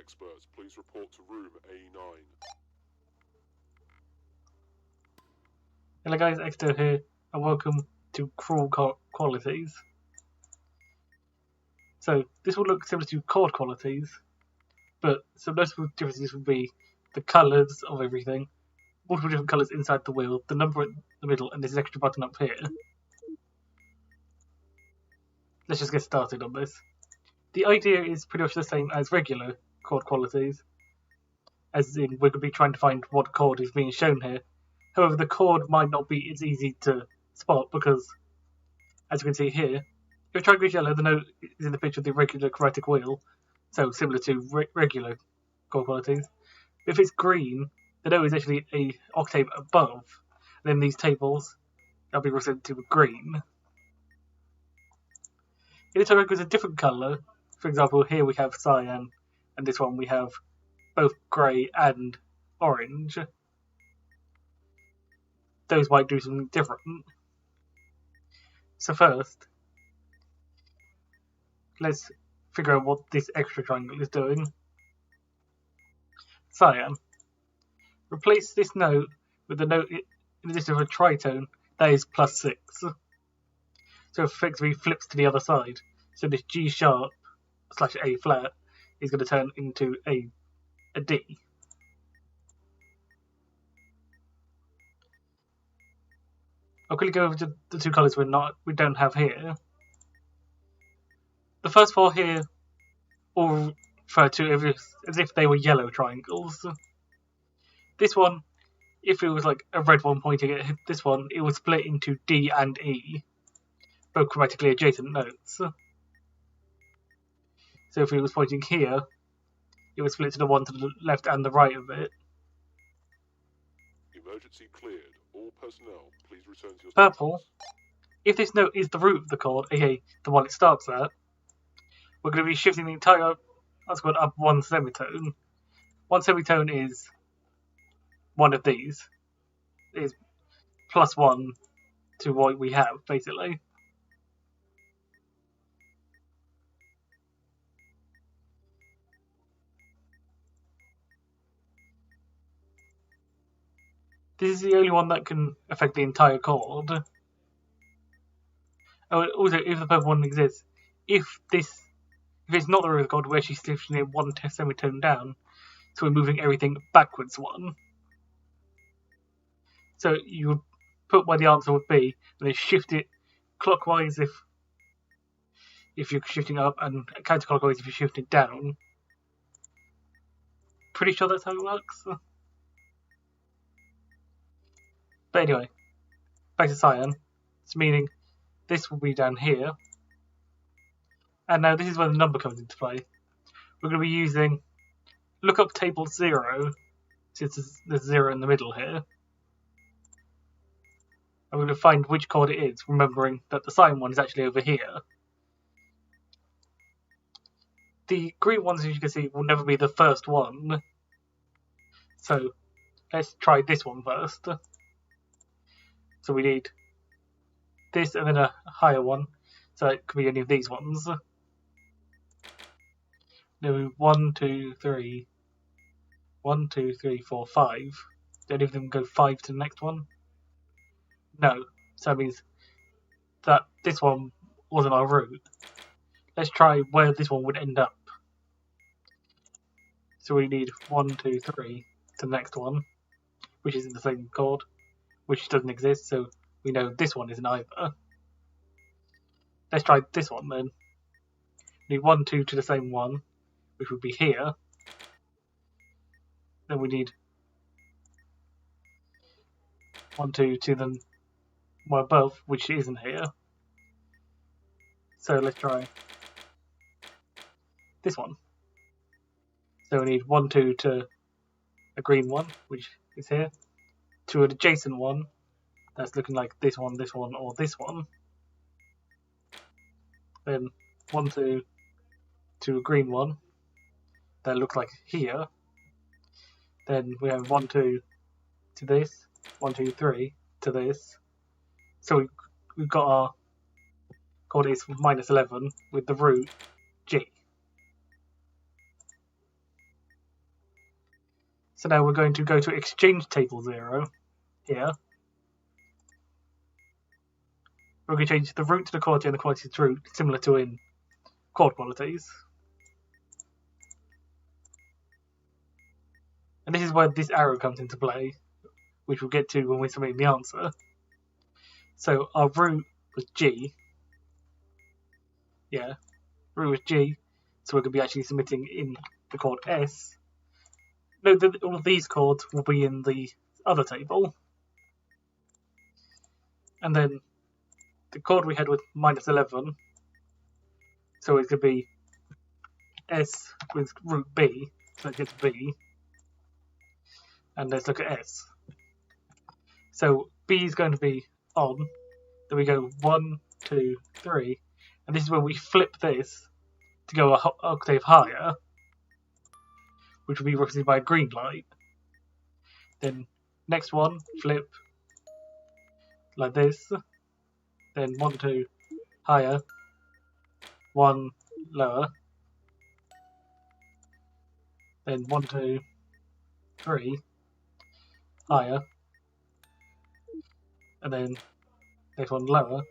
experts, please report to room A9. Hello guys, Exeter here, and welcome to Cruel Qualities. So, this will look similar to chord qualities, but some notable differences would be the colours of everything, multiple different colours inside the wheel, the number in the middle, and this extra button up here. Let's just get started on this. The idea is pretty much the same as regular chord qualities, as in we're going to be trying to find what chord is being shown here. However, the chord might not be as easy to spot because, as you can see here, if triangle is yellow, the note is in the pitch of the regular chromatic wheel, so similar to regular chord qualities. If it's green, the note is actually an octave above. Then these tables, that'll be represented with green. If the triangle is a different colour, for example, here we have cyan, and this one we have both grey and orange, those might do something different. So first, let's figure out what this extra triangle is doing. Cyan. Replace this note with the note in addition to a tritone that is +6. So it effectively flips to the other side. So this G sharp / A flat is going to turn into a D. I'll quickly go over to the two colours we don't have here. The first four here all refer to as if they were yellow triangles. This one, if it was like a red one pointing at this one, it would split into D and E, both chromatically adjacent notes. So if it was pointing here, it would split to the one to the left and the right of it. Emergency cleared. All personnel, please return to your Purple. If this note is the root of the chord, aka the one it starts at, we're going to be shifting the entire chord up one semitone. One semitone is one of these. It is +1 to what we have, basically. This is the only one that can affect the entire chord. Oh, also, if the purple one exists, if it's not the root of the chord, we're actually shifting it one semitone down, so we're moving everything backwards one. So you would put where the answer would be, and then shift it clockwise if you're shifting up, and counterclockwise if you're shifting down. Pretty sure that's how it works. But anyway, back to cyan. It's meaning this will be down here. And now this is where the number comes into play. We're going to be using lookup table 0, since there's 0 in the middle here. I'm going to find which chord it is, remembering that the cyan one is actually over here. The green ones, as you can see, will never be the first one. So let's try this one first. So we need this and then a higher one. So it could be any of these ones. No, 1, 2, 3. 1, 2, 3, 4, 5. Do any of them go 5 to the next one? No. So that means that this one wasn't our root. Let's try where this one would end up. So we need 1, 2, 3 to the next one, which is in the same chord, which doesn't exist, so we know this one isn't either. Let's try this one then. We need 1, 2 to the same one, which would be here. Then we need 1, 2 to the one above, which isn't here. So let's try this one. So we need 1, 2 to a green one, which is here, to an adjacent one that's looking like this one, or this one. Then 1, 2 to a green one that looks like here. Then we have 1, 2 to this, 1, 2, 3 to this. So we've got our chord is -11 with the root G. So now we're going to go to exchange table 0 here. We're going to change the root to the quality and the quality to the root, similar to in chord qualities. And this is where this arrow comes into play, which we'll get to when we submit the answer. So our root was G. Yeah, root was G. So we're going to be actually submitting in the chord S. No, all of these chords will be in the other table. And then the chord we had was -11. So it's going to be S with root B. So it gets B. And let's look at S. So B is going to be on. Then we go 1, 2, 3. And this is when we flip this to go an octave higher, which will be represented by a green light. Then next one, flip like this. Then 1, 2, higher. 1, lower. Then 1, 2, 3, higher. And then next one lower.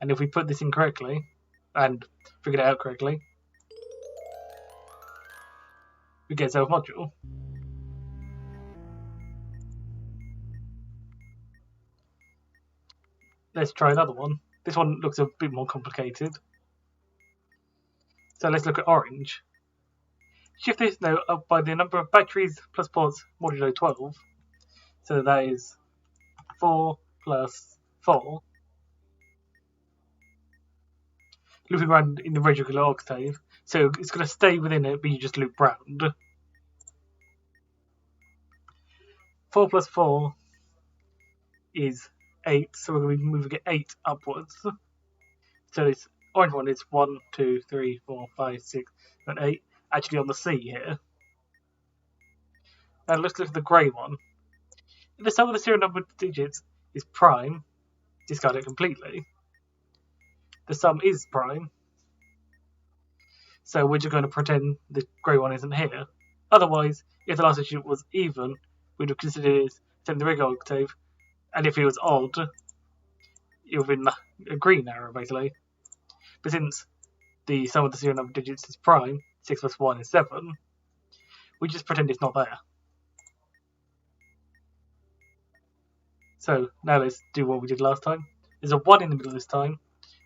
And if we put this in correctly and figure it out correctly, we get self-module. Let's try another one. This one looks a bit more complicated. So let's look at orange. Shift this now up by the number of batteries plus ports modulo 12. So that is 4 plus 4. Looping around in the regular octave. So it's going to stay within it, but you just loop round. 4 plus 4 is 8, so we're going to be moving it 8 upwards. So this orange one is 1, 2, 3, 4, 5, 6, 7, 8. Actually on the C here. Now let's look at the grey one. If the sum of the serial number of digits is prime, discard it completely. The sum is prime. So we're just going to pretend the grey one isn't here. Otherwise, if the last digit was even, we'd have considered it in the regular octave. And if it was odd, it would have been a green arrow, basically. But since the sum of the serial number of digits is prime, 6 plus 1 is 7, we just pretend it's not there. So now let's do what we did last time. There's a 1 in the middle this time,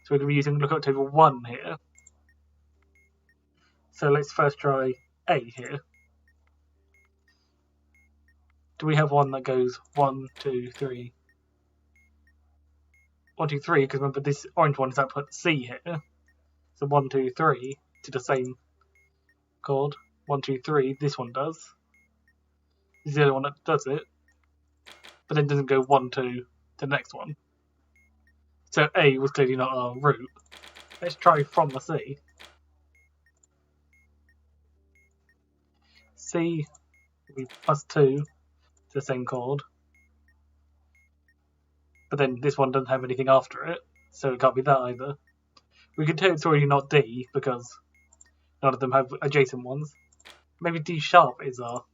so we're going to be using lookup table 1 here. So let's first try A here. Do we have one that goes 1, 2, 3? 1, 2, 3, because remember this orange one is output C here. So 1, 2, 3 to the same chord. 1, 2, 3, this one does. This is the only one that does it. But then doesn't go 1, 2 to the next one. So A was clearly not our root. Let's try from the C. C will be plus 2 to the same chord. But then this one doesn't have anything after it, so it can't be that either. We can tell it's already not D because none of them have adjacent ones. Maybe D sharp is our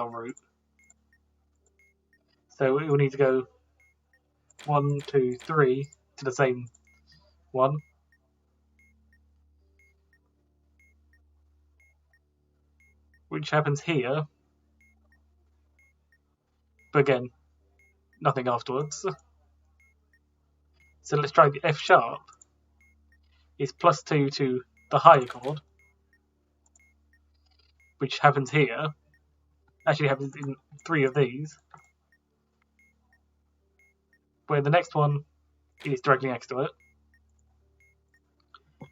root. So it will need to go 1, 2, 3 to the same one. Which happens here. But again, nothing afterwards. So let's try the F sharp. It's plus 2 to the higher chord. Which happens here. Actually happens in 3 of these. Where the next one is directly next to it.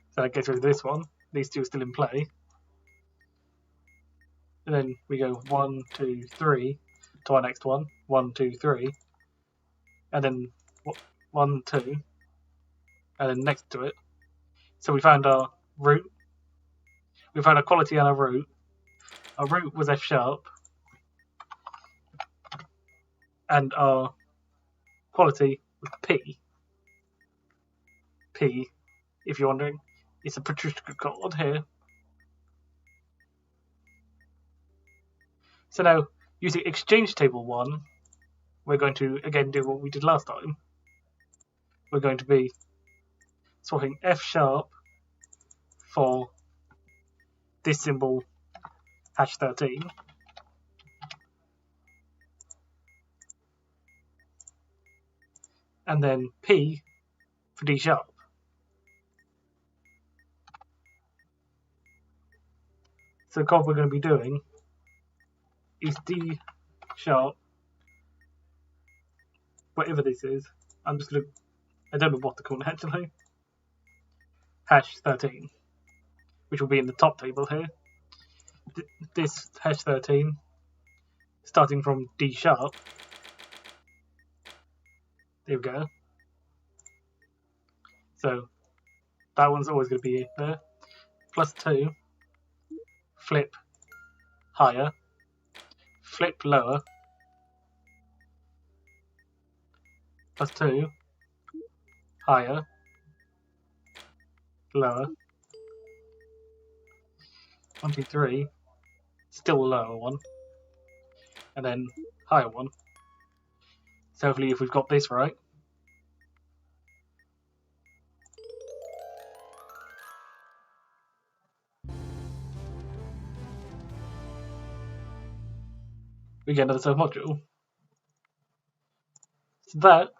So that gets rid of this one. These two are still in play. And then we go 1, 2, 3 to our next one. 1, 2, 3. And then 1, 2. And then next to it. So we found our root. We found our quality and our root. Our root was F sharp. And our quality was P. P, if you're wondering, it's a Petrushka chord here. So now, using exchange table 1, we're going to again do what we did last time. We're going to be swapping F sharp for this symbol #13. And then P for D sharp. So the chord we're going to be doing is D sharp, whatever this is. I'm just going to, I don't know what to call it actually. #13, which will be in the top table here. This #13, starting from D sharp. There we go. So that one's always going to be there. +2, flip higher, flip lower, +2, higher, lower, 1, 2, 3, still lower one, and then higher one. So hopefully if we've got this right. We get another submodule. So that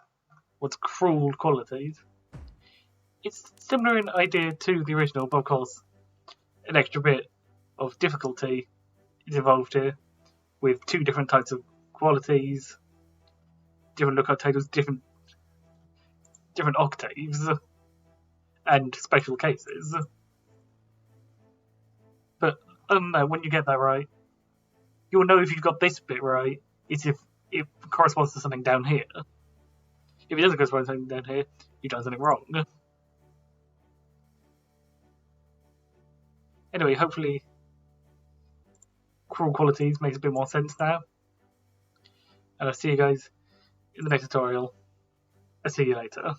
was Cruel Qualities. It's similar in idea to the original, but of course an extra bit of difficulty is involved here, with 2 different types of qualities, different lookup tables, different octaves, and special cases. But other than that, when you get that right, you'll know if you've got this bit right, it's if it corresponds to something down here. If it doesn't correspond to something down here, you've done something wrong. Anyway, hopefully Cruel Qualities makes a bit more sense now. And I'll see you guys in the next tutorial. I'll see you later.